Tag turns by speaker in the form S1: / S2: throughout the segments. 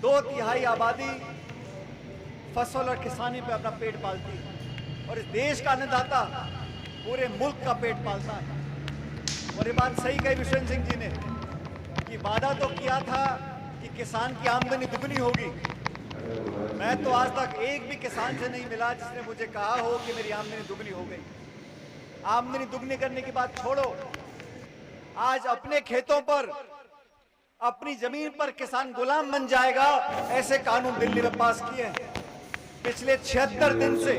S1: 2/3 आबादी फसल और किसानी पे अपना पेट पालती है और इस देश का अन्नदाता पूरे मुल्क का पेट पालता है। और ये बात सही कही विश्वेंद्र सिंह जी ने कि वादा तो किया था कि किसान की आमदनी दुगनी होगी। मैं तो आज तक एक भी किसान से नहीं मिला जिसने मुझे कहा हो कि मेरी आमदनी दुगनी हो गई। आमदनी दुगनी करने की बात छोड़ो, आज अपने खेतों पर, अपनी जमीन पर किसान गुलाम बन जाएगा, ऐसे कानून दिल्ली में पास किए हैं। पिछले 76 दिन से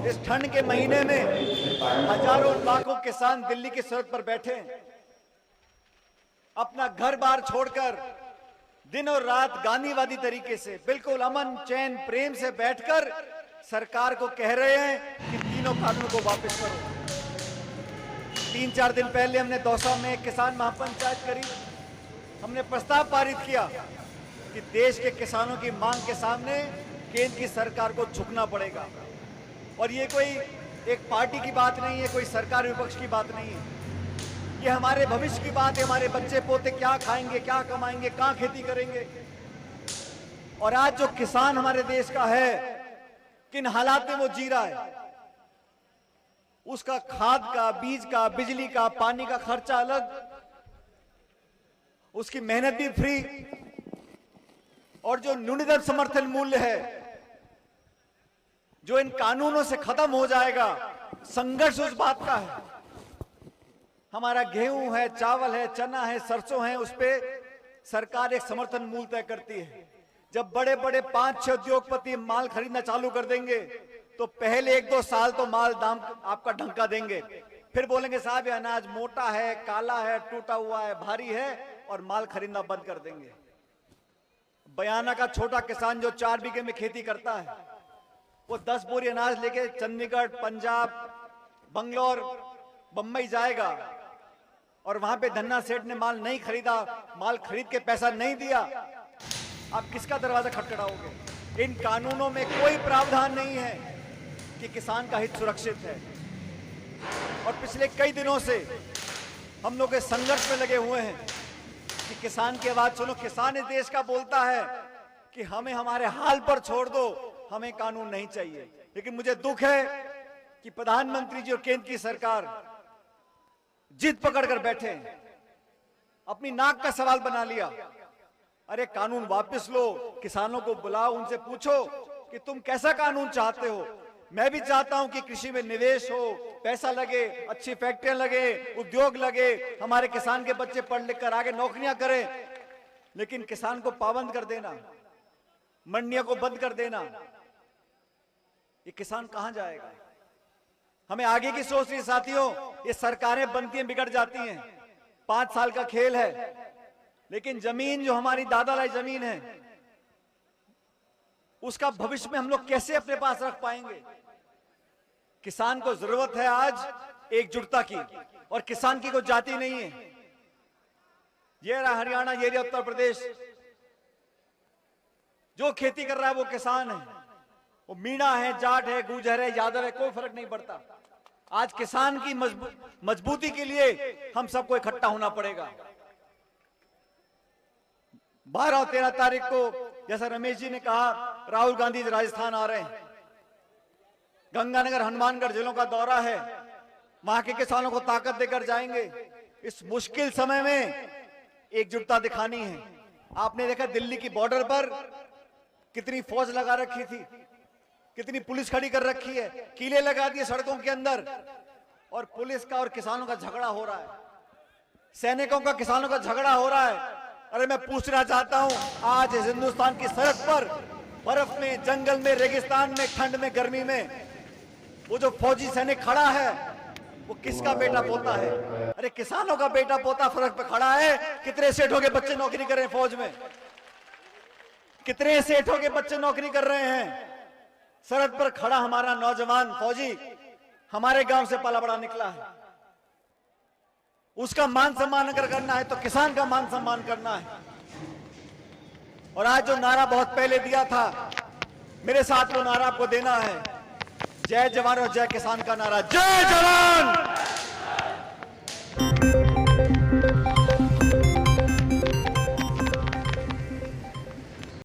S1: इस ठंड के महीने में हजारों लाखों किसान दिल्ली की सरहद पर बैठे हैं, अपना घर बार छोड़कर दिन और रात गांधीवादी तरीके से बिल्कुल अमन चैन प्रेम से बैठकर सरकार को कह रहे हैं कि तीनों कानूनों को वापस करो। 3-4 दिन पहले हमने दौसा में किसान महापंचायत करी। हमने प्रस्ताव पारित किया कि देश के किसानों की मांग के सामने केंद्र की सरकार को झुकना पड़ेगा। और ये कोई एक पार्टी की बात नहीं है, कोई सरकार विपक्ष की बात नहीं है, ये हमारे भविष्य की बात है। हमारे बच्चे पोते क्या खाएंगे, क्या कमाएंगे, कहां खेती करेंगे। और आज जो किसान हमारे देश का है, किन हालात में वो जी रहा है, उसका खाद का, बीज का, बिजली का, पानी का खर्चा अलग, उसकी मेहनत भी फ्री, और जो न्यूनतम समर्थन मूल्य है जो इन कानूनों से खत्म हो जाएगा, संघर्ष उस बात का है। हमारा गेहूं है, चावल है, चना है, सरसों है, उस पे सरकार एक समर्थन मूल्य तय करती है। जब बड़े बड़े 5-6 उद्योगपति माल खरीदना चालू कर देंगे तो पहले 1-2 साल तो माल दाम आपका ढंका देंगे, फिर बोलेंगे साहब ये अनाज मोटा है, काला है, टूटा हुआ है, भारी है, और माल खरीदना बंद कर देंगे। बयाना का छोटा किसान जो 4 बीघे में खेती करता है, वो 10 बोरी अनाज लेके चंडीगढ़, पंजाब, बंगलौर, बंबई जाएगा और वहां पे धन्ना सेठ ने माल नहीं खरीदा, माल खरीद के पैसा नहीं दिया, आप किसका दरवाजा खटखटाओगे? इन कानूनों में कोई प्रावधान नहीं है कि किसान का हित सुरक्षित है। और पिछले कई दिनों से हम लोग इस संघर्ष में लगे हुए हैं कि किसान की आवाज सुनो। किसान इस देश का बोलता है कि हमें हमारे हाल पर छोड़ दो, हमें कानून नहीं चाहिए। लेकिन मुझे दुख है कि प्रधानमंत्री जी और केंद्र की सरकार जिद पकड़कर बैठे हैं, अपनी नाक का सवाल बना लिया। अरे कानून वापस लो, किसानों को बुलाओ, उनसे पूछो कि तुम कैसा कानून चाहते हो। मैं भी चाहता हूं कि कृषि में निवेश हो, पैसा लगे, अच्छी फैक्ट्रियां लगे, उद्योग लगे, हमारे किसान के बच्चे पढ़ लिख कर आगे नौकरियां करें। लेकिन किसान को पाबंद कर देना, मंडियों को बंद कर देना, ये किसान कहां जाएगा? हमें आगे की सोच रही साथियों। ये सरकारें बनती हैं, बिगड़ जाती हैं, 5 साल का खेल है। लेकिन जमीन जो हमारी दादा लाई जमीन है, उसका भविष्य में हम लोग कैसे अपने पास रख पाएंगे? किसान को जरूरत है आज एकजुटता की, और किसान की कोई जाति नहीं है। ये रहा हरियाणा, ये रहा उत्तर प्रदेश, जो खेती कर रहा है वो किसान है। वो मीणा है, जाट है, गुर्जर है, यादव है, कोई फर्क नहीं पड़ता। आज किसान की मजबूती के लिए हम सबको इकट्ठा होना पड़ेगा। 12 और 13 तारीख को, जैसा रमेश जी ने कहा, राहुल गांधी राजस्थान आ रहे हैं। गंगानगर, हनुमानगढ़ जिलों का दौरा है, वहां के किसानों को ताकत देकर जाएंगे। इस मुश्किल समय में एकजुटता दिखानी है। आपने देखा दिल्ली की बॉर्डर पर कितनी फौज लगा रखी थी, कितनी पुलिस खड़ी कर रखी है, कीले लगा दिए सड़कों के अंदर, और पुलिस का और किसानों का झगड़ा हो रहा है, सैनिकों का किसानों का झगड़ा हो रहा है। अरे मैं पूछना चाहता हूं, आज इस हिंदुस्तान की सड़क पर बर्फ में, जंगल में, रेगिस्तान में, ठंड में, गर्मी में, वो जो फौजी सैनिक खड़ा है वो किसका बेटा पोता है? अरे किसानों का बेटा पोता सड़क पे खड़ा है। कितने सेठों के बच्चे नौकरी कर रहे हैं फौज में, कितने सेठों के बच्चे नौकरी कर रहे हैं। सड़क पर खड़ा हमारा नौजवान फौजी हमारे गांव से पला बड़ा निकला है। उसका मान सम्मान अगर करना है तो किसान का मान सम्मान करना है। और आज जो नारा बहुत पहले दिया था, मेरे साथ वो नारा आपको देना है, जय जवान और जय किसान का नारा। जय जवान,